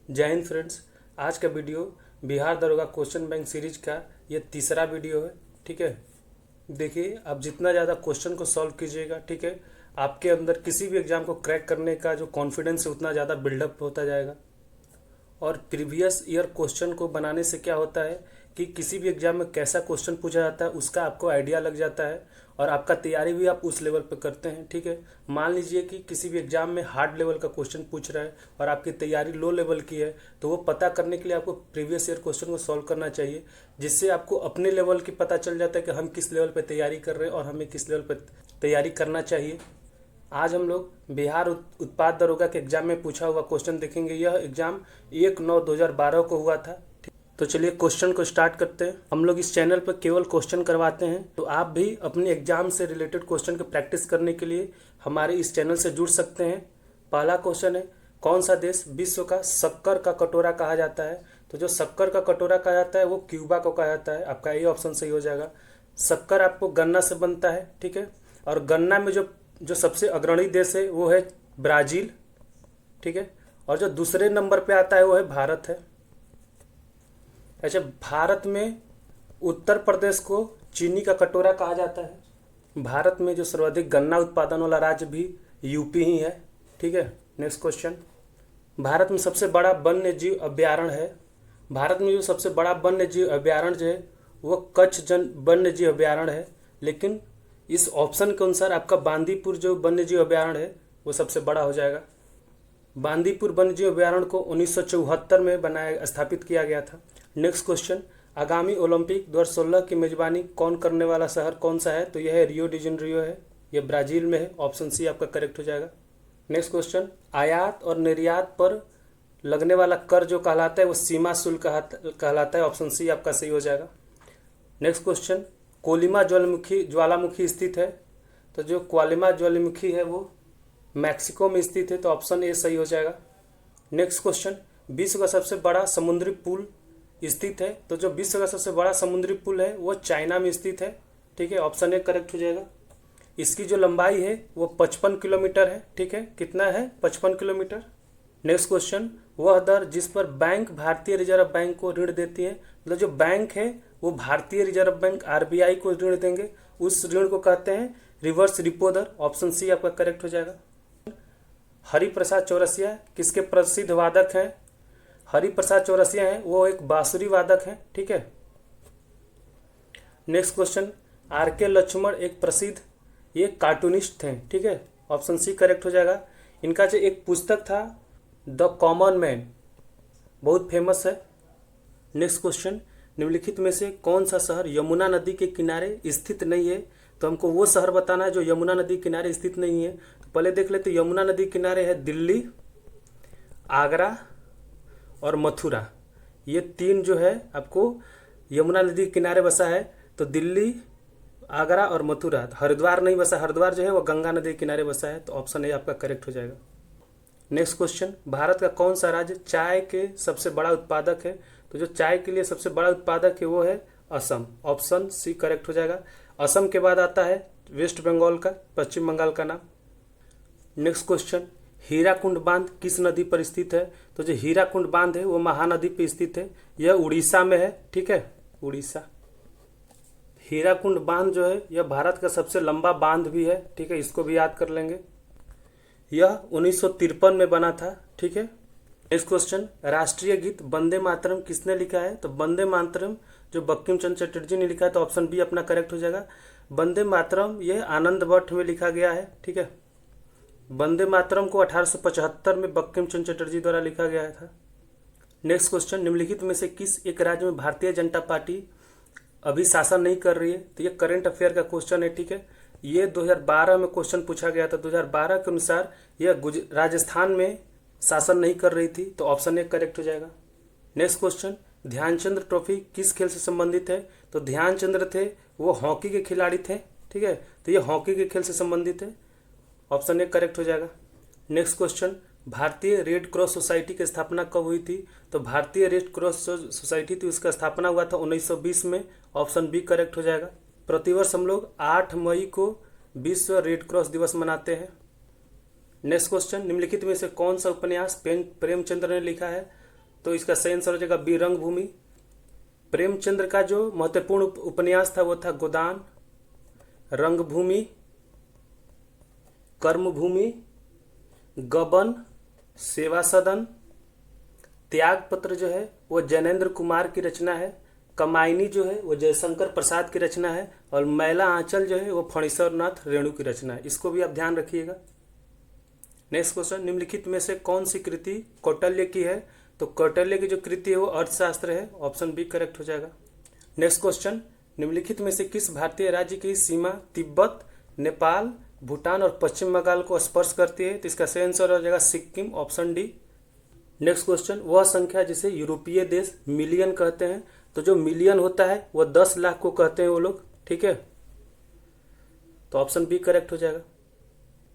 जय हिंद फ्रेंड्स। आज का वीडियो बिहार दरोगा क्वेश्चन बैंक सीरीज का ये तीसरा वीडियो है। ठीक है, देखिए आप जितना ज़्यादा क्वेश्चन को सॉल्व कीजिएगा, ठीक है, आपके अंदर किसी भी एग्जाम को क्रैक करने का जो कॉन्फिडेंस है उतना ज़्यादा बिल्डअप होता जाएगा। और प्रीवियस ईयर क्वेश्चन को बनाने से क्या होता है कि किसी भी एग्जाम में कैसा क्वेश्चन पूछा जाता है उसका आपको आइडिया लग जाता है और आपका तैयारी भी आप उस लेवल पर करते हैं। ठीक है, मान लीजिए कि किसी भी एग्जाम में हार्ड लेवल का क्वेश्चन पूछ रहा है और आपकी तैयारी लो लेवल की है, तो वो पता करने के लिए आपको प्रीवियस ईयर क्वेश्चन को सॉल्व करना चाहिए, जिससे आपको अपने लेवल की पता चल जाता है कि हम किस लेवल पर तैयारी कर रहे हैं और हमें किस लेवल पर तैयारी करना चाहिए। आज हम लोग बिहार उत्पाद दरोगा के एग्जाम में पूछा हुआ क्वेश्चन देखेंगे। यह एग्जाम 1/9/2012 को हुआ था। तो चलिए क्वेश्चन को स्टार्ट करते हैं। हम लोग इस चैनल पर केवल क्वेश्चन करवाते हैं, तो आप भी अपने एग्जाम से रिलेटेड क्वेश्चन की प्रैक्टिस करने के लिए हमारे इस चैनल से जुड़ सकते हैं। पहला क्वेश्चन है, कौन सा देश विश्व का शक्कर का कटोरा कहा जाता है? तो जो शक्कर का कटोरा कहा जाता है वो क्यूबा को कहा जाता है। आपका ये ऑप्शन सही हो जाएगा। शक्कर आपको गन्ना से बनता है, ठीक है, और गन्ना में जो सबसे अग्रणी देश है वो है ब्राजील, ठीक है, और जो दूसरे नंबर पे आता है वो है भारत है। अच्छा, भारत में उत्तर प्रदेश को चीनी का कटोरा कहा जाता है। भारत में जो सर्वाधिक गन्ना उत्पादन वाला राज्य भी यूपी ही है। ठीक है, नेक्स्ट क्वेश्चन, भारत में सबसे बड़ा वन्य जीव अभ्यारण्य है। भारत में जो सबसे बड़ा वन्य जीव अभ्यारण्य जो है वो कच्छ वन्य जीव अभ्यारण्य है, लेकिन इस ऑप्शन के अनुसार आपका बांदीपुर जो वन्य जीव अभ्यारण्य है वो सबसे बड़ा हो जाएगा। बांदीपुर वन्य जीव अभ्यारण्य को 1974 में स्थापित किया गया था। नेक्स्ट क्वेश्चन, आगामी ओलंपिक 2016 की मेजबानी कौन करने वाला शहर कौन सा है? तो यह है रियो डी जेनेरियो है, यह ब्राजील में है। ऑप्शन सी आपका करेक्ट हो जाएगा। नेक्स्ट क्वेश्चन, आयात और निर्यात पर लगने वाला कर जो कहलाता है वो सीमा शुल्क कहलाता है। ऑप्शन सी आपका सही हो जाएगा। नेक्स्ट क्वेश्चन, कोलिमा ज्वालामुखी स्थित है। तो जो कोलिमा ज्वालामुखी है वो मैक्सिको में स्थित है, तो ऑप्शन ए सही हो जाएगा। नेक्स्ट क्वेश्चन, विश्व का सबसे बड़ा समुद्री पुल स्थित है। तो जो विश्व का सबसे बड़ा समुद्री पुल है वो चाइना में स्थित है। ठीक है, ऑप्शन ए करेक्ट हो जाएगा। इसकी जो लंबाई है वो 55 किलोमीटर है। ठीक है, कितना है? 55 किलोमीटर। नेक्स्ट क्वेश्चन, वह दर जिस पर बैंक भारतीय रिजर्व बैंक को ऋण देती है, मतलब जो बैंक है वो भारतीय रिजर्व बैंक आरबीआई को ऋण देंगे, उस ऋण को कहते हैं रिवर्स रिपो दर। ऑप्शन सी आपका करेक्ट हो जाएगा। हरिप्रसाद चौरसिया किसके प्रसिद्ध वादक हैं? हरिप्रसाद चौरसिया हैं वो एक बांसुरी वादक हैं। ठीक है। नेक्स्ट क्वेश्चन, आर के लक्ष्मण एक प्रसिद्ध ये कार्टूनिस्ट थे। ठीक है, ऑप्शन सी करेक्ट हो जाएगा। इनका जो एक पुस्तक था द कॉमन मैन, बहुत फेमस है। नेक्स्ट क्वेश्चन, निम्नलिखित में से कौन सा शहर यमुना नदी के किनारे स्थित नहीं है? तो हमको वो शहर बताना है जो यमुना नदी किनारे स्थित नहीं है। तो पहले देख लेते, यमुना नदी किनारे है दिल्ली, आगरा और मथुरा। ये तीन जो है आपको यमुना नदी किनारे बसा है। तो दिल्ली, आगरा और मथुरा। हरिद्वार नहीं बसा, हरिद्वार जो है वो गंगा नदी किनारे बसा है। तो ऑप्शन ए आपका करेक्ट हो जाएगा। नेक्स्ट क्वेश्चन, भारत का कौन सा राज्य चाय के सबसे बड़ा उत्पादक है? तो जो चाय के लिए सबसे बड़ा उत्पादक है वो है असम। ऑप्शन सी करेक्ट हो जाएगा। असम के बाद आता है वेस्ट बंगाल का, पश्चिम बंगाल का नाम। नेक्स्ट क्वेश्चन, हीराकुंड बांध किस नदी पर स्थित है? तो जो हीराकुंड बांध है वो महानदी पर स्थित है, यह उड़ीसा में है। ठीक है, उड़ीसा। हीराकुंड बांध जो है यह भारत का सबसे लंबा बांध भी है। ठीक है, इसको भी याद कर लेंगे। यह 1953 में बना था। ठीक है। नेक्स्ट क्वेश्चन, राष्ट्रीय गीत वंदे मातरम किसने लिखा है? तो वंदे मातरम जो बंकिम चंद्र चटर्जी ने लिखा है। तो ऑप्शन बी अपना करेक्ट हो जाएगा। वंदे मातरम यह आनंद भट्ट में लिखा गया है। ठीक है, वंदे मातरम को 1875 में बंकिम चंद्र चटर्जी द्वारा लिखा गया था। नेक्स्ट क्वेश्चन, निम्नलिखित में से किस एक राज्य में भारतीय जनता पार्टी अभी शासन नहीं कर रही है? तो ये करंट अफेयर का क्वेश्चन है। ठीक है, ये 2012 में क्वेश्चन पूछा गया था। 2012 के अनुसार यह राजस्थान में शासन नहीं कर रही थी। तो ऑप्शन ए करेक्ट हो जाएगा। नेक्स्ट क्वेश्चन, ध्यानचंद्र ट्रॉफी किस खेल से संबंधित है? तो ध्यानचंद्र थे वो हॉकी के खिलाड़ी थे। ठीक है, तो ये हॉकी के खेल से संबंधित है। ऑप्शन ए करेक्ट हो जाएगा। नेक्स्ट क्वेश्चन, भारतीय रेड क्रॉस सोसाइटी की स्थापना कब हुई थी? तो भारतीय रेड क्रॉस सोसाइटी थी उसका स्थापना हुआ था 1920 में। ऑप्शन बी करेक्ट हो जाएगा। प्रतिवर्ष हम लोग 8 मई को विश्व रेड क्रॉस दिवस मनाते हैं। नेक्स्ट क्वेश्चन, निम्नलिखित में से कौन सा उपन्यास प्रेमचंद्र ने लिखा है? तो इसका सही आंसर हो जाएगा बी, रंगभूमि। प्रेमचंद्र का जो महत्वपूर्ण उपन्यास था वो था गोदान, रंगभूमि, कर्मभूमि, गबन, सेवा सदन। त्यागपत्र जो है वो जैनेन्द्र कुमार की रचना है। कमायनी जो है वो जयशंकर प्रसाद की रचना है। और मैला आंचल जो है वो फणीश्वर नाथ रेणु की रचना है। इसको भी आप ध्यान रखिएगा। नेक्स्ट क्वेश्चन, निम्नलिखित में से कौन सी कृति कौटिल्य की है? तो कौटिल्य की जो कृति है वो अर्थशास्त्र है। ऑप्शन बी करेक्ट हो जाएगा। नेक्स्ट क्वेश्चन, निम्नलिखित में से किस भारतीय राज्य की सीमा तिब्बत, नेपाल, भूटान और पश्चिम बंगाल को स्पर्श करती है? तो इसका सही आंसर हो जाएगा Sikkim, option D. Next question, वह संख्या जिसे यूरोपीय देश मिलियन कहते हैं। तो जो मिलियन होता है वो 10 लाख को कहते हैं वो लोग, ठीक है। तो ऑप्शन बी करेक्ट हो जाएगा।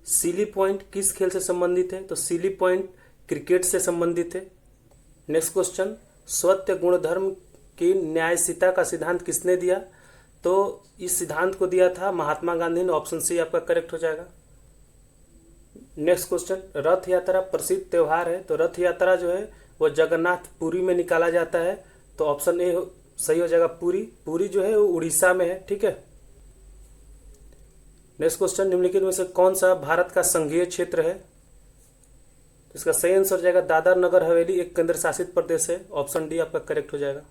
सीली पॉइंट किस खेल से संबंधित है? तो सीली पॉइंट क्रिकेट से संबंधित है। नेक्स्ट क्वेश्चन, सत्य गुणधर्म की न्यायशीता का सिद्धांत किसने दिया? तो इस सिद्धांत को दिया था महात्मा गांधी ने। ऑप्शन सी आपका करेक्ट हो जाएगा। नेक्स्ट क्वेश्चन, रथ यात्रा प्रसिद्ध त्यौहार है। तो रथ यात्रा जो है वो जगन्नाथ पुरी में निकाला जाता है। तो ऑप्शन ए सही हो जाएगा, पुरी। पुरी जो है वो उड़ीसा में है, ठीक है। नेक्स्ट क्वेश्चन, निम्नलिखित में से कौन सा भारत का संघीय क्षेत्र है? तो इसका सही आंसर हो जाएगा दादर नगर हवेली एक केंद्र शासित प्रदेश है। ऑप्शन डी आपका करेक्ट हो जाएगा।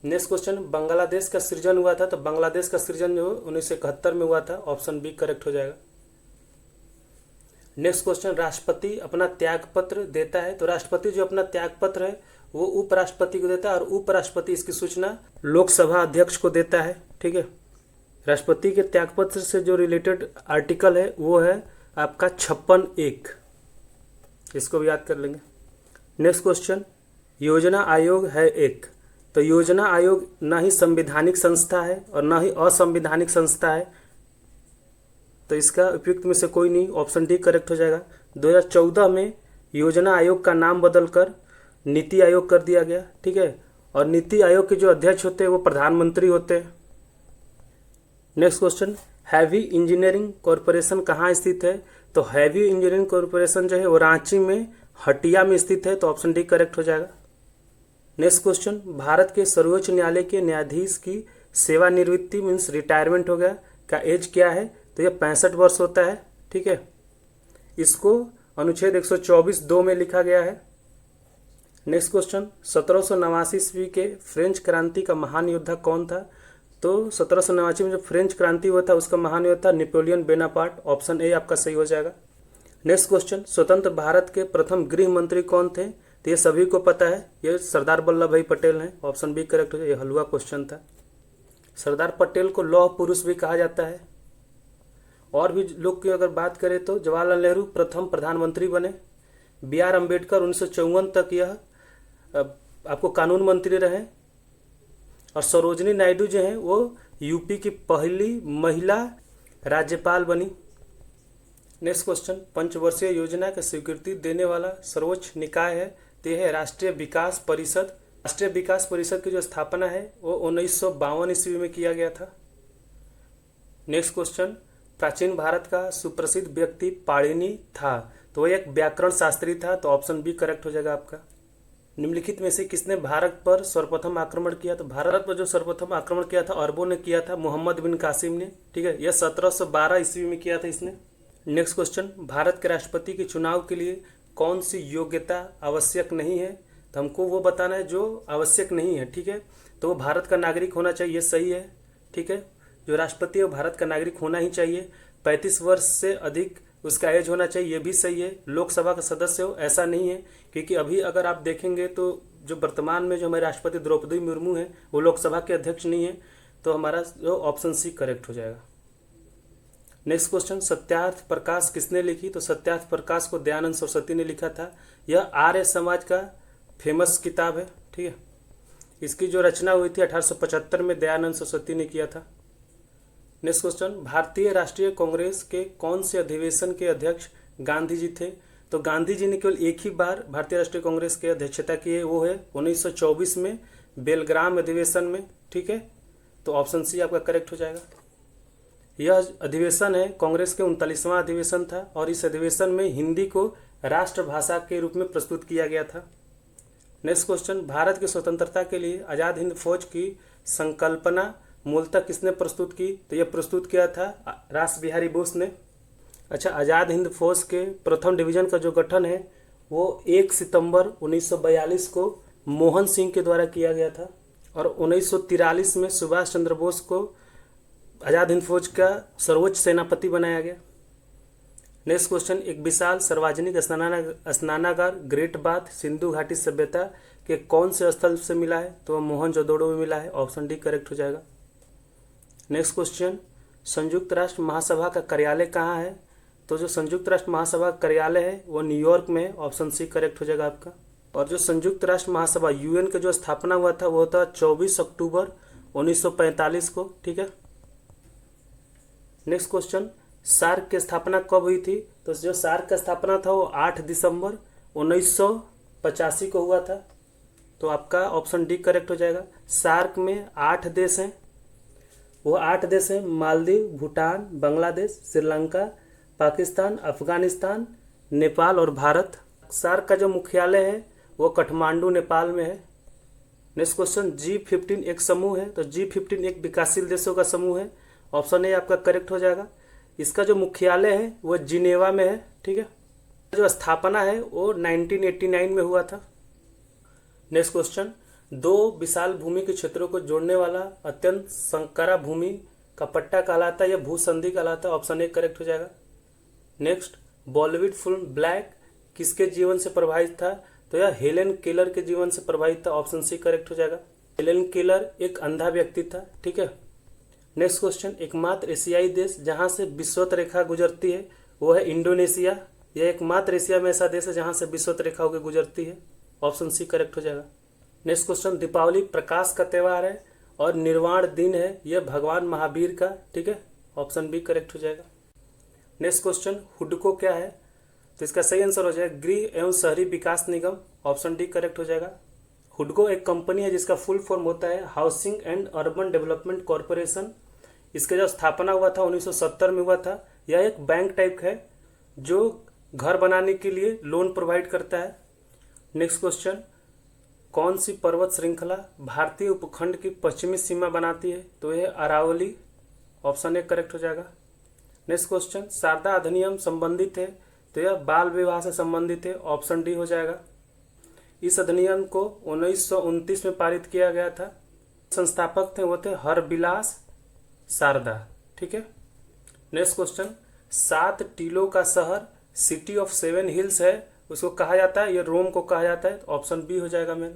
नेक्स्ट क्वेश्चन, बांग्लादेश का सृजन हुआ था। तो बांग्लादेश का सृजन जो 1971 में हुआ था। ऑप्शन बी करेक्ट हो जाएगा। नेक्स्ट क्वेश्चन, राष्ट्रपति अपना त्यागपत्र देता है। तो राष्ट्रपति जो अपना त्यागपत्र है वो उपराष्ट्रपति को देता है और उपराष्ट्रपति इसकी सूचना लोकसभा अध्यक्ष को देता है, ठीक है। राष्ट्रपति के त्यागपत्र से जो रिलेटेड आर्टिकल है वो है आपका 56(1). इसको भी याद कर लेंगे। नेक्स्ट क्वेश्चन, योजना आयोग है एक। तो योजना आयोग ना ही संवैधानिक संस्था है और ना ही असंवैधानिक संस्था है। तो इसका उपयुक्त में से कोई नहीं। ऑप्शन डी करेक्ट हो जाएगा। 2014 में योजना आयोग का नाम बदलकर नीति आयोग कर दिया गया, ठीक है। और नीति आयोग के जो अध्यक्ष होते हैं वो प्रधानमंत्री होते हैं। Next question, heavy engineering corporation कहाँ स्थित है? तो हैवी इंजीनियरिंग कॉरपोरेशन जो है वो रांची में हटिया में स्थित है। तो ऑप्शन डी करेक्ट हो जाएगा। नेक्स्ट क्वेश्चन, भारत के सर्वोच्च न्यायालय के न्यायाधीश की सेवानिवृत्ति मीन्स रिटायरमेंट हो गया का एज क्या है? तो ये 65 वर्ष होता है, ठीक है। इसको अनुच्छेद 124(2) में लिखा गया है। नेक्स्ट क्वेश्चन, 1789 ईस्वी के फ्रेंच क्रांति का महान योद्धा कौन था? तो 1789 में जो फ्रेंच क्रांति हुआ था उसका महान योद्धा नेपोलियन बोनापार्ट। ऑप्शन ए आपका सही हो जाएगा। नेक्स्ट क्वेश्चन, स्वतंत्र भारत के प्रथम गृह मंत्री कौन थे? तो ये सभी को पता है, ये सरदार वल्लभ भाई पटेल हैं। ऑप्शन बी करेक्ट हो जाएगा। ये हलवा क्वेश्चन था। सरदार पटेल को लौह पुरुष भी कहा जाता है। और भी लोग की अगर बात करें तो जवाहरलाल नेहरू प्रथम प्रधानमंत्री बने। बी आर अम्बेडकर 1954 तक यह आपको कानून मंत्री रहे। और सरोजनी नायडू जो हैं वो यूपी की पहली महिला राज्यपाल बनी। नेक्स्ट क्वेश्चन, पंचवर्षीय योजना की स्वीकृति देने वाला सर्वोच्च निकाय है। तो यह है राष्ट्रीय विकास परिषद। राष्ट्रीय विकास परिषद की जो स्थापना है वो 1952 ईस्वी में किया गया था। नेक्स्ट क्वेश्चन, प्राचीन भारत का सुप्रसिद्ध व्यक्ति पाणिनि था। तो वह एक व्याकरण शास्त्री था। तो ऑप्शन बी करेक्ट हो जाएगा आपका। निम्नलिखित में से किसने भारत पर सर्वप्रथम आक्रमण किया? तो भारत पर जो सर्वप्रथम आक्रमण किया था अरबों ने किया था, मोहम्मद बिन कासिम ने, ठीक है। यह 1712 ईस्वी में किया था इसने। नेक्स्ट क्वेश्चन, भारत के राष्ट्रपति के चुनाव के लिए कौन सी योग्यता आवश्यक नहीं है? तो हमको वो बताना है जो आवश्यक नहीं है, ठीक है। तो वो भारत का नागरिक होना चाहिए, ये सही है, ठीक है। जो राष्ट्रपति है वो भारत का नागरिक होना ही चाहिए। 35 वर्ष से अधिक उसका एज होना चाहिए, ये भी सही है। लोकसभा का सदस्य हो ऐसा नहीं है, क्योंकि अभी अगर आप देखेंगे तो जो वर्तमान में जो हमारे राष्ट्रपति द्रौपदी मुर्मू है वो लोकसभा के अध्यक्ष नहीं है। तो हमारा जो ऑप्शन सी करेक्ट हो जाएगा। नेक्स्ट क्वेश्चन, सत्यार्थ प्रकाश किसने लिखी? तो सत्यार्थ प्रकाश को दयानंद सरस्वती ने लिखा था। यह आर्य समाज का फेमस किताब है, ठीक है। इसकी जो रचना हुई थी 1875 में दयानंद सरस्वती ने किया था। नेक्स्ट क्वेश्चन, भारतीय राष्ट्रीय कांग्रेस के कौन से अधिवेशन के अध्यक्ष गांधी जी थे? तो गांधी जी ने केवल एक ही बार भारतीय राष्ट्रीय कांग्रेस की अध्यक्षता की है, वो है 1924 में बेलग्राम अधिवेशन में, ठीक है। तो ऑप्शन सी आपका करेक्ट हो जाएगा। यह अधिवेशन है कांग्रेस के 39वां अधिवेशन था और इस अधिवेशन में हिंदी को राष्ट्रभाषा के रूप में प्रस्तुत किया गया था। नेक्स्ट क्वेश्चन, भारत की स्वतंत्रता के लिए आज़ाद हिंद फौज की संकल्पना मूलतः किसने प्रस्तुत की? तो यह प्रस्तुत किया था रास बिहारी बोस ने। अच्छा, आज़ाद हिंद फौज के प्रथम डिवीज़न का जो गठन है वो 1 सितंबर 1942 को मोहन सिंह के द्वारा किया गया था और 1943 में सुभाष चंद्र बोस को आज़ाद हिंद फौज का सर्वोच्च सेनापति बनाया गया। नेक्स्ट क्वेश्चन, एक विशाल सार्वजनिक स्नानागार ग्रेट बाथ सिंधु घाटी सभ्यता के कौन से स्थल से मिला है? तो वह मोहनजोदड़ो में मिला है। ऑप्शन डी करेक्ट हो जाएगा। नेक्स्ट क्वेश्चन, संयुक्त राष्ट्र महासभा का कार्यालय कहाँ है? तो जो संयुक्त राष्ट्र महासभा का कार्यालय है वो न्यूयॉर्क में है। ऑप्शन सी करेक्ट हो जाएगा आपका। और जो संयुक्त राष्ट्र महासभा यूएन का जो स्थापना हुआ था वो था 24 अक्टूबर 1945 को। ठीक है। नेक्स्ट क्वेश्चन, सार्क की स्थापना कब हुई थी? तो जो सार्क का स्थापना था वो 8 दिसंबर 1985 को हुआ था। तो आपका ऑप्शन डी करेक्ट हो जाएगा। सार्क में 8 देश हैं। वो 8 देश हैं मालदीव, भूटान, बांग्लादेश, श्रीलंका, पाकिस्तान, अफगानिस्तान, नेपाल और भारत। सार्क का जो मुख्यालय है वो काठमांडू नेपाल में है। नेक्स्ट क्वेश्चन, G15 एक समूह है। तो G15 एक विकासशील देशों का समूह है। ऑप्शन ए आपका करेक्ट हो जाएगा। इसका जो मुख्यालय है वो जिनेवा में है। ठीक है। जो स्थापना है वो 1989 में हुआ था। नेक्स्ट क्वेश्चन, 2 विशाल भूमि के क्षेत्रों को जोड़ने वाला अत्यंत संकरा भूमि का पट्टा कहलाता है या भूसंधि कहलाता है। ऑप्शन ए करेक्ट हो जाएगा। नेक्स्ट, बॉलीवुड फिल्म ब्लैक किसके जीवन से प्रभावित था? तो यह हेलेन केलर के जीवन से प्रभावित था। ऑप्शन सी करेक्ट हो जाएगा। हेलेन केलर एक अंधा व्यक्ति था। ठीक है। नेक्स्ट क्वेश्चन, एकमात्र एशियाई देश जहां से विषुवत रेखा गुजरती है वो है इंडोनेशिया। यह एकमात्र एशिया में ऐसा देश है जहां से विषुवत रेखा होकर गुजरती है। ऑप्शन सी करेक्ट हो जाएगा। नेक्स्ट क्वेश्चन, दीपावली प्रकाश का त्यौहार है और निर्वाण दिन है यह भगवान महावीर का। ठीक है। ऑप्शन बी करेक्ट हो जाएगा। नेक्स्ट क्वेश्चन, हुडको क्या है? तो इसका सही आंसर हो जाएगा गृह एवं शहरी विकास निगम। ऑप्शन डी करेक्ट हो जाएगा। हुडको एक कंपनी है जिसका फुल फॉर्म होता है housing and urban development corporation. इसका जो स्थापना हुआ था 1970 में हुआ था। यह एक बैंक टाइप है जो घर बनाने के लिए लोन प्रोवाइड करता है। नेक्स्ट क्वेश्चन, कौन सी पर्वत श्रृंखला भारतीय उपखंड की पश्चिमी सीमा बनाती है? तो यह अरावली। ऑप्शन ए करेक्ट हो जाएगा। नेक्स्ट क्वेश्चन, शारदा अधिनियम संबंधित है तो यह बाल विवाह से संबंधित है। ऑप्शन डी हो जाएगा। इस अधिनियम को 1929 में पारित किया गया था। संस्थापक थे वो थे हरबिलास शारदा। ठीक है। नेक्स्ट क्वेश्चन, 7 टीलों का शहर सिटी ऑफ 7 हिल्स है उसको कहा जाता है, ये रोम को कहा जाता है। ऑप्शन बी हो जाएगा मेरा।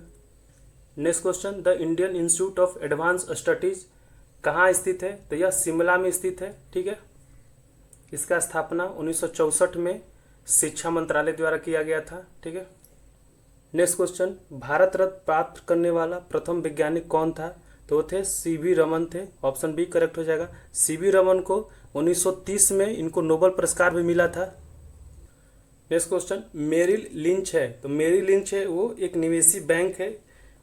Next question, the Indian institute of advance studies कहाँ स्थित है? तो यह शिमला में स्थित है। ठीक है। इसका स्थापना 1964 में शिक्षा मंत्रालय द्वारा किया गया था। ठीक है। नेक्स्ट क्वेश्चन, भारत रत्न प्राप्त करने वाला प्रथम वैज्ञानिक कौन था? तो वो थे सीवी रमन थे। ऑप्शन बी करेक्ट हो जाएगा। सीवी रमन को 1930 में इनको नोबेल पुरस्कार भी मिला था। नेक्स्ट क्वेश्चन, मेरिल लिंच है। तो मेरिल लिंच है वो एक निवेशी बैंक है,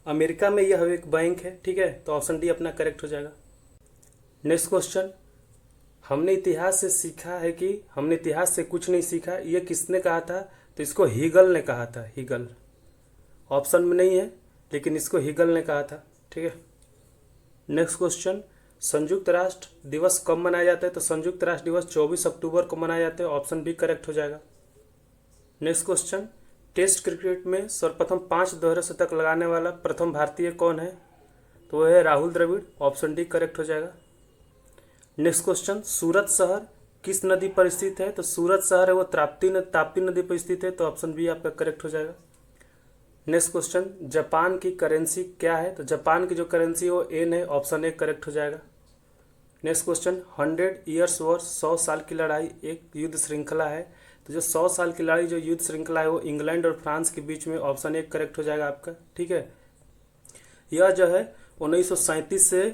अमेरिका में यह एक बैंक है। ठीक है। तो ऑप्शन डी अपना करेक्ट हो जाएगा। नेक्स्ट क्वेश्चन, हमने इतिहास से सीखा है कि हमने इतिहास से कुछ नहीं सीखा, ये किसने कहा था? तो इसको हीगल ने कहा था। हीगल ऑप्शन में नहीं है लेकिन इसको हीगल ने कहा था। ठीक है। नेक्स्ट क्वेश्चन, संयुक्त राष्ट्र दिवस कब मनाया जाता है? तो संयुक्त राष्ट्र दिवस 24 अक्टूबर को मनाया जाता है। ऑप्शन बी करेक्ट हो जाएगा। नेक्स्ट क्वेश्चन, टेस्ट क्रिकेट में सर्वप्रथम 5 दोहरे शतक लगाने वाला प्रथम भारतीय कौन है? तो वह है Rahul Dravid. Option D correct हो जाएगा। नेक्स्ट क्वेश्चन, सूरत शहर किस नदी पर स्थित है? तो सूरत शहर है वो ताप्ती नदी पर स्थित है। तो ऑप्शन बी आपका करेक्ट हो जाएगा। नेक्स्ट क्वेश्चन, जापान की करेंसी क्या है? तो जापान की जो करेंसी है वो एन है। ऑप्शन ए करेक्ट हो जाएगा। नेक्स्ट क्वेश्चन, 100 ईयर्स वॉर 100 साल की लड़ाई एक युद्ध श्रृंखला है। तो जो 100 साल की लड़ाई जो युद्ध श्रृंखला है वो इंग्लैंड और फ्रांस के बीच में। ऑप्शन ए करेक्ट हो जाएगा आपका। ठीक है। यह जो है 1937 से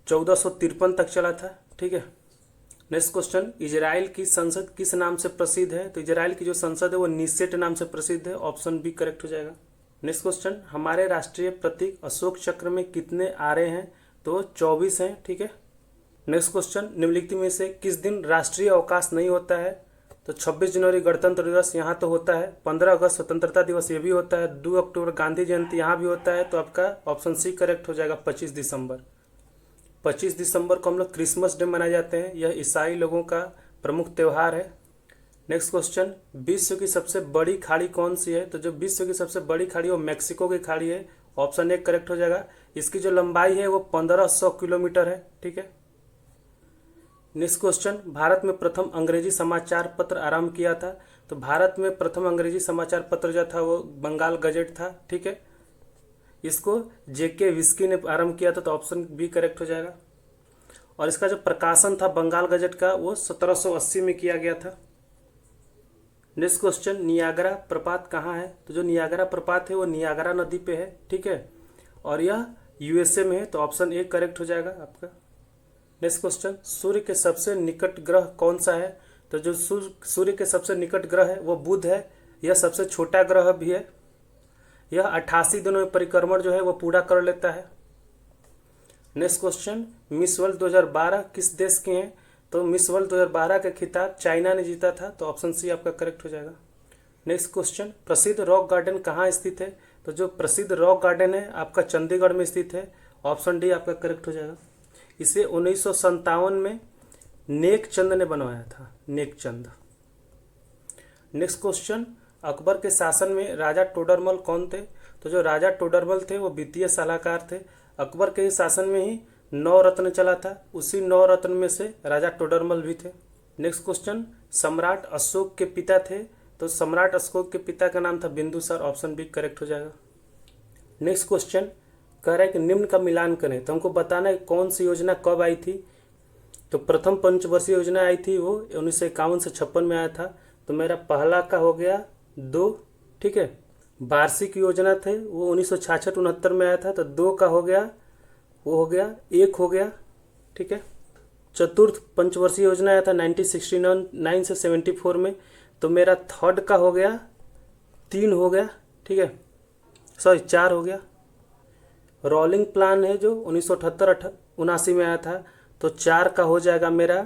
1453 तक चला था। ठीक है। नेक्स्ट क्वेश्चन, इजराइल की संसद किस नाम से प्रसिद्ध है? तो इजराइल की जो संसद है वो निसेट नाम से प्रसिद्ध है। ऑप्शन बी करेक्ट हो जाएगा। नेक्स्ट क्वेश्चन, हमारे राष्ट्रीय प्रतीक अशोक चक्र में कितने आरे हैं? तो 24 हैं। ठीक है। नेक्स्ट क्वेश्चन, निम्नलिखित में से किस दिन राष्ट्रीय अवकाश नहीं होता है? तो 26 जनवरी गणतंत्र दिवस यहाँ तो होता है, 15 अगस्त स्वतंत्रता दिवस ये भी होता है, 2 अक्टूबर गांधी जयंती यहाँ भी होता है, तो आपका ऑप्शन सी करेक्ट हो जाएगा 25 दिसंबर। 25 दिसंबर को हम लोग क्रिसमस डे मनाए जाते हैं, यह ईसाई लोगों का प्रमुख त्यौहार है। नेक्स्ट क्वेश्चन, विश्व की सबसे बड़ी खाड़ी कौन सी है? तो जो विश्व की सबसे बड़ी खाड़ी है वो मैक्सिको की खाड़ी है, ऑप्शन ए करेक्ट हो जाएगा। इसकी जो लंबाई है वो 1500 किलोमीटर है, ठीक है। नेक्स्ट क्वेश्चन, भारत में प्रथम अंग्रेजी समाचार पत्र आरंभ किया था? तो भारत में प्रथम अंग्रेजी समाचार पत्र जो था वो बंगाल गजेट था, ठीक है। इसको जेके विस्की ने आरंभ किया था, तो ऑप्शन बी करेक्ट हो जाएगा। और इसका जो प्रकाशन था बंगाल गजेट का वो 1780 में किया गया था। नेक्स्ट क्वेश्चन, नियाग्रा प्रपात कहाँ है? तो जो नियाग्रा प्रपात है वो नियाग्रा नदी पे है, ठीक है, और यह यूएसए में है, तो ऑप्शन ए करेक्ट हो जाएगा आपका। नेक्स्ट क्वेश्चन, सूर्य के सबसे निकट ग्रह कौन सा है? तो जो सूर्य के सबसे निकट ग्रह है वो बुध है, यह सबसे छोटा ग्रह भी है, यह 88 दिनों में परिक्रमण जो है वो पूरा कर लेता है। नेक्स्ट क्वेश्चन, मिस वर्ल्ड 2012 किस देश के हैं? तो मिस वर्ल्ड 2012 का खिताब चाइना ने जीता था, तो ऑप्शन सी आपका करेक्ट हो जाएगा। नेक्स्ट क्वेश्चन, प्रसिद्ध रॉक गार्डन कहाँ स्थित है? तो जो प्रसिद्ध रॉक गार्डन है आपका चंडीगढ़ में स्थित है, ऑप्शन डी आपका करेक्ट हो जाएगा। इसे 1957 में नेकचंद ने बनवाया था, नेकचंद। नेक्स्ट क्वेश्चन, अकबर के शासन में राजा टोडरमल कौन थे? तो जो राजा टोडरमल थे वो वित्तीय सलाहकार थे। अकबर के शासन में ही 9 रत्न चला था, उसी 9 रत्न में से राजा टोडरमल भी थे। नेक्स्ट क्वेश्चन, सम्राट अशोक के पिता थे? तो सम्राट अशोक के पिता का नाम था बिंदुसार, ऑप्शन बी करेक्ट हो जाएगा। नेक्स्ट क्वेश्चन, कह रहा है कि निम्न का मिलान करें, तो हमको बताना है कौन सी योजना कब आई थी। तो प्रथम पंचवर्षीय योजना आई थी वो 1951 से 56 में आया था, तो मेरा पहला का हो गया 2, ठीक है। वार्षिक योजना थे वो 1966-69 में आया था, तो 2 का हो गया, वो हो गया 1 हो गया, ठीक है। चतुर्थ पंचवर्षीय योजना आया था 1969 से 74 में, तो मेरा थर्ड का हो गया 3 हो गया, ठीक है, सॉरी 4 हो गया। रोलिंग प्लान है जो 1978-79 में आया था, तो 4 का हो जाएगा मेरा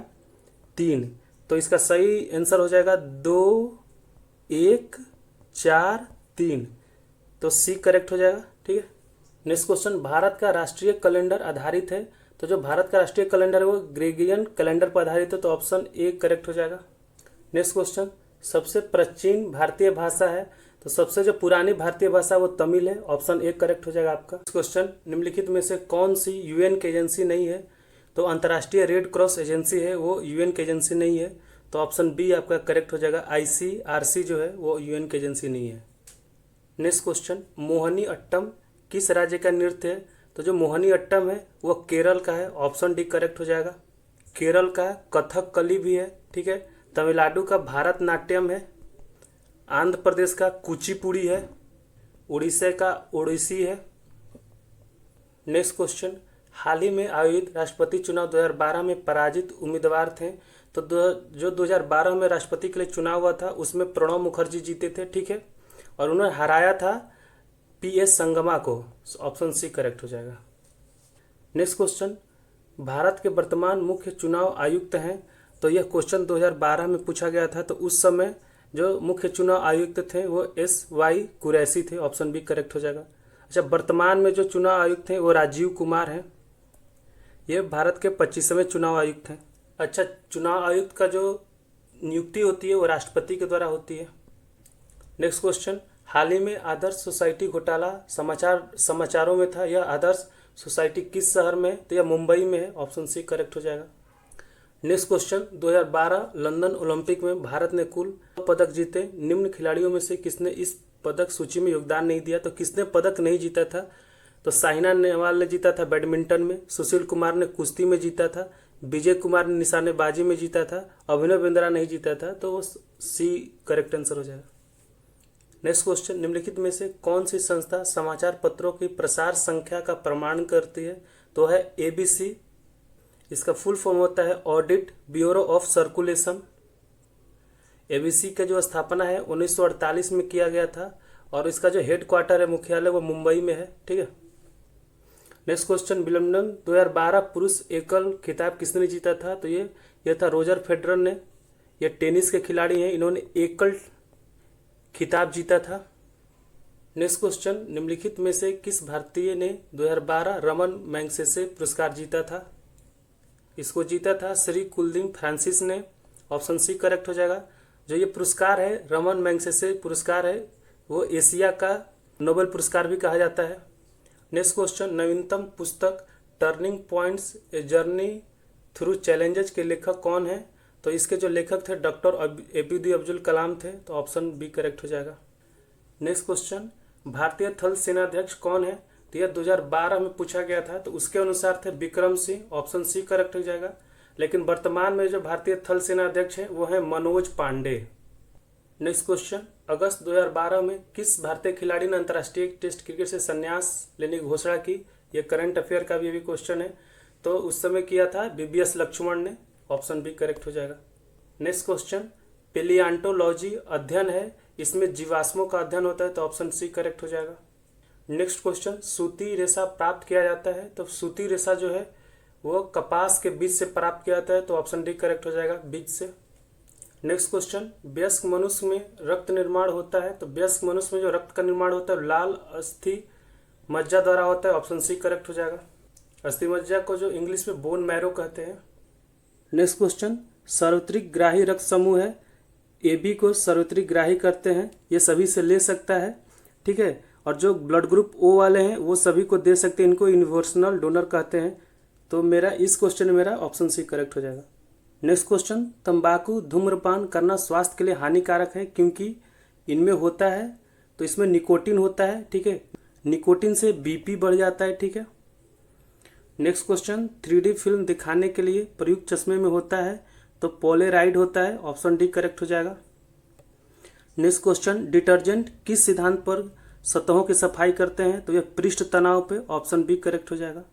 3, तो इसका सही आंसर हो जाएगा 2, 1, 4, 3, तो सी करेक्ट हो जाएगा, ठीक है। नेक्स्ट क्वेश्चन, भारत का राष्ट्रीय कैलेंडर आधारित है? तो जो भारत का राष्ट्रीय कैलेंडर है वो ग्रेगोरियन कैलेंडर पर आधारित है, तो ऑप्शन ए करेक्ट हो जाएगा। नेक्स्ट क्वेश्चन, सबसे प्राचीन भारतीय भाषा है? तो सबसे जो पुरानी भारतीय भाषा वो तमिल है, ऑप्शन ए करेक्ट हो जाएगा आपका। क्वेश्चन, निम्नलिखित में से कौन सी यूएन की एजेंसी नहीं है? तो अंतर्राष्ट्रीय रेड क्रॉस एजेंसी है वो यूएन की एजेंसी नहीं है, तो ऑप्शन बी आपका करेक्ट हो जाएगा। आईसीआरसी जो है वो यूएन की एजेंसी नहीं है। नेक्स्ट क्वेश्चन, मोहिनी अट्टम किस राज्य का नृत्य है? तो जो मोहिनी अट्टम है वो केरल का है, ऑप्शन डी करेक्ट हो जाएगा। केरल का कथकली भी है, ठीक है। तमिलनाडु का भारतनाट्यम है, आंध्र प्रदेश का कुचिपुड़ी है, उड़ीसा का ओडिसी है। नेक्स्ट क्वेश्चन, हाल ही में आयोजित राष्ट्रपति चुनाव 2012 में पराजित उम्मीदवार थे? तो जो 2012 में राष्ट्रपति के लिए चुनाव हुआ था उसमें प्रणब मुखर्जी जीते थे, ठीक है, और उन्होंने हराया था पीएस संगमा को, ऑप्शन सी करेक्ट हो जाएगा। नेक्स्ट क्वेश्चन, भारत के वर्तमान मुख्य चुनाव आयुक्त हैं? तो यह क्वेश्चन 2012 में पूछा गया था, तो उस समय जो मुख्य चुनाव आयुक्त थे वो SY कुरैशी थे, ऑप्शन बी करेक्ट हो जाएगा। अच्छा, वर्तमान में जो चुनाव आयुक्त हैं वो राजीव कुमार हैं, ये भारत के 25वें चुनाव आयुक्त हैं। अच्छा, चुनाव आयुक्त का जो नियुक्ति होती है वो राष्ट्रपति के द्वारा होती है। नेक्स्ट क्वेश्चन, हाल ही में आदर्श सोसाइटी घोटाला समाचारों में था, यह आदर्श सोसाइटी किस शहर में है? तो यह मुंबई में है, ऑप्शन सी करेक्ट हो जाएगा। नेक्स्ट क्वेश्चन, 2012 लंदन ओलंपिक में भारत ने कुल पदक जीते, निम्न खिलाड़ियों में से किसने इस पदक सूची में योगदान नहीं दिया? तो किसने पदक नहीं जीता था? तो साइना नेहवाल ने जीता था बैडमिंटन में, सुशील कुमार ने कुश्ती में जीता था, विजय कुमार ने निशानेबाजी में जीता था, अभिनव बिंद्रा नहीं जीता था, तो वो सी करेक्ट आंसर हो जाएगा। नेक्स्ट क्वेश्चन, निम्नलिखित में से कौन सी संस्था समाचार पत्रों की प्रसार संख्या का प्रमाण करती है? तो है ABC, इसका फुल फॉर्म होता है audit bureau of circulation. ABC का जो स्थापना है 1948 में किया गया था, और इसका जो हेड क्वार्टर है मुख्यालय वो मुंबई में है, ठीक है। नेक्स्ट क्वेश्चन, विंबलडन 2012 पुरुष एकल खिताब किसने जीता था? तो ये था रोजर फेडरर ने, ये टेनिस के खिलाड़ी हैं, इन्होंने एकल खिताब जीता था। नेक्स्ट क्वेश्चन, निम्नलिखित में से किस भारतीय ने 2012 रमन मैग्सेसे पुरस्कार जीता था? इसको जीता था श्री कुलदीप फ्रांसिस ने। ऑप्शन सी करेक्ट हो जाएगा। जो ये पुरस्कार है, रमन मैग्सेसे पुरस्कार है, वो एशिया का नोबेल पुरस्कार भी कहा जाता है। नेक्स्ट क्वेश्चन, नवीनतम पुस्तक turning points a journey through challenges के लेखक कौन है? तो इसके जो लेखक थे डॉक्टर APJ अब्दुल कलाम थे, तो ऑप्शन बी करेक्ट हो जाएगा। नेक्स्ट क्वेश्चन, भारतीय थल सेनाध्यक्ष कौन है? तो यह 2012 में पूछा गया था, तो उसके अनुसार थे Vikram Singh. Option C correct हो जाएगा। लेकिन वर्तमान में जो भारतीय थल सेनाध्यक्ष हैं वो है मनोज पांडे। नेक्स्ट क्वेश्चन, अगस्त 2012 में किस भारतीय खिलाड़ी ने अंतर्राष्ट्रीय टेस्ट क्रिकेट से संन्यास लेने की घोषणा की? ये करंट अफेयर का भी क्वेश्चन है, तो उस समय किया था VVS लक्ष्मण ने। ऑप्शन बी करेक्ट हो जाएगा। नेक्स्ट क्वेश्चन, पेलियांटोलॉजी अध्ययन है, इसमें जीवाश्मों का अध्ययन होता है, तो ऑप्शन सी करेक्ट हो जाएगा। नेक्स्ट क्वेश्चन, सूती रेशा प्राप्त किया जाता है, तो सूती रेशा जो है वो कपास के बीज से प्राप्त किया जाता है, तो ऑप्शन डी करेक्ट हो जाएगा, बीज से। नेक्स्ट क्वेश्चन, वयस्क मनुष्य में रक्त निर्माण होता है, तो वयस्क मनुष्य में जो रक्त का निर्माण होता है लाल अस्थि मज्जा द्वारा होता है। ऑप्शन सी करेक्ट हो जाएगा। अस्थि मज्जा को जो इंग्लिश में बोन मैरो कहते हैं। नेक्स्ट क्वेश्चन, सार्वत्रिक ग्राही रक्त समूह है, AB को सार्वत्रिक ग्राही करते हैं, ये सभी से ले सकता है, ठीक है। और जो ब्लड ग्रुप O वाले हैं वो सभी को दे सकते हैं, इनको यूनिवर्सल डोनर कहते हैं। तो मेरा इस क्वेश्चन में मेरा ऑप्शन सी करेक्ट हो जाएगा। नेक्स्ट क्वेश्चन, तंबाकू धूम्रपान करना स्वास्थ्य के लिए हानिकारक है क्योंकि इनमें होता है, तो इसमें निकोटीन होता है, ठीक है। निकोटीन से BP बढ़ जाता है, ठीक है। नेक्स्ट क्वेश्चन, 3D फिल्म दिखाने के लिए प्रयुक्त चश्मे में होता है, तो पोलेराइड होता है। ऑप्शन डी करेक्ट हो जाएगा। नेक्स्ट क्वेश्चन, डिटर्जेंट किस सिद्धांत पर सतहों की सफाई करते हैं? तो यह पृष्ठ तनाव पे। ऑप्शन बी करेक्ट हो जाएगा।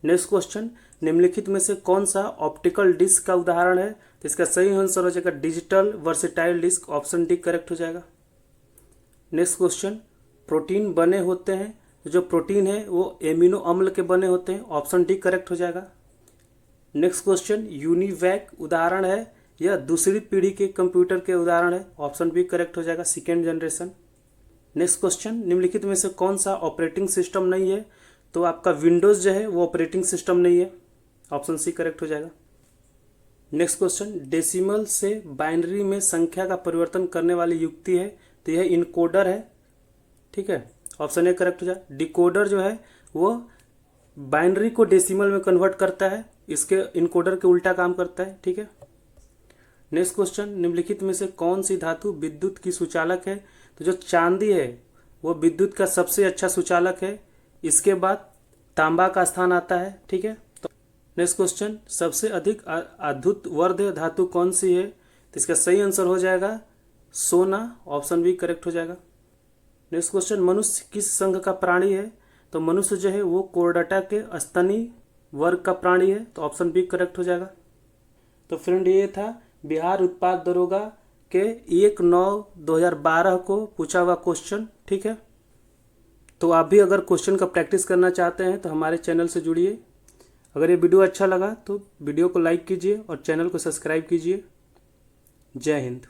नेक्स्ट क्वेश्चन, निम्नलिखित में से कौन सा ऑप्टिकल डिस्क का उदाहरण है? तो इसका सही आंसर हो जाएगा digital versatile disc. Option D correct हो जाएगा। नेक्स्ट क्वेश्चन, प्रोटीन बने होते हैं, जो प्रोटीन है वो एमिनो अम्ल के बने होते हैं। ऑप्शन डी करेक्ट हो जाएगा। नेक्स्ट क्वेश्चन, यूनिवैक उदाहरण है, यह दूसरी पीढ़ी के कंप्यूटर के उदाहरण है। ऑप्शन बी करेक्ट हो जाएगा, सेकेंड जनरेशन। नेक्स्ट क्वेश्चन, निम्नलिखित में से कौन सा ऑपरेटिंग सिस्टम नहीं है? तो आपका विंडोज जो है वो ऑपरेटिंग सिस्टम नहीं है। ऑप्शन सी करेक्ट हो जाएगा। नेक्स्ट क्वेश्चन, डेसिमल से बाइनरी में संख्या का परिवर्तन करने वाली युक्ति है, तो यह इनकोडर है, ठीक है। ऑप्शन ए करेक्ट हो जाए। डिकोडर जो है वो बाइनरी को डेसिमल में कन्वर्ट करता है, इसके इनकोडर के उल्टा काम करता है, ठीक है। नेक्स्ट क्वेश्चन, निम्नलिखित में से कौन सी धातु विद्युत की सुचालक है? तो जो चांदी है वो विद्युत का सबसे अच्छा सुचालक है, इसके बाद तांबा का स्थान आता है, ठीक है। तो नेक्स्ट क्वेश्चन, सबसे अधिक आधुत वर्ध्य धातु कौन सी है? तो इसका सही आंसर हो जाएगा सोना। ऑप्शन बी करेक्ट हो जाएगा। नेक्स्ट क्वेश्चन, मनुष्य किस संघ का प्राणी है? तो मनुष्य जो है वो कोर्डाटा के स्तनी वर्ग का प्राणी है, तो ऑप्शन बी करेक्ट हो जाएगा। तो फ्रेंड ये था बिहार उत्पाद दरोगा के 1/9/2012 को पूछा हुआ क्वेश्चन, ठीक है। तो आप भी अगर क्वेश्चन का प्रैक्टिस करना चाहते हैं तो हमारे चैनल से जुड़िए। अगर ये वीडियो अच्छा लगा तो वीडियो को लाइक कीजिए और चैनल को सब्सक्राइब कीजिए। जय हिंद।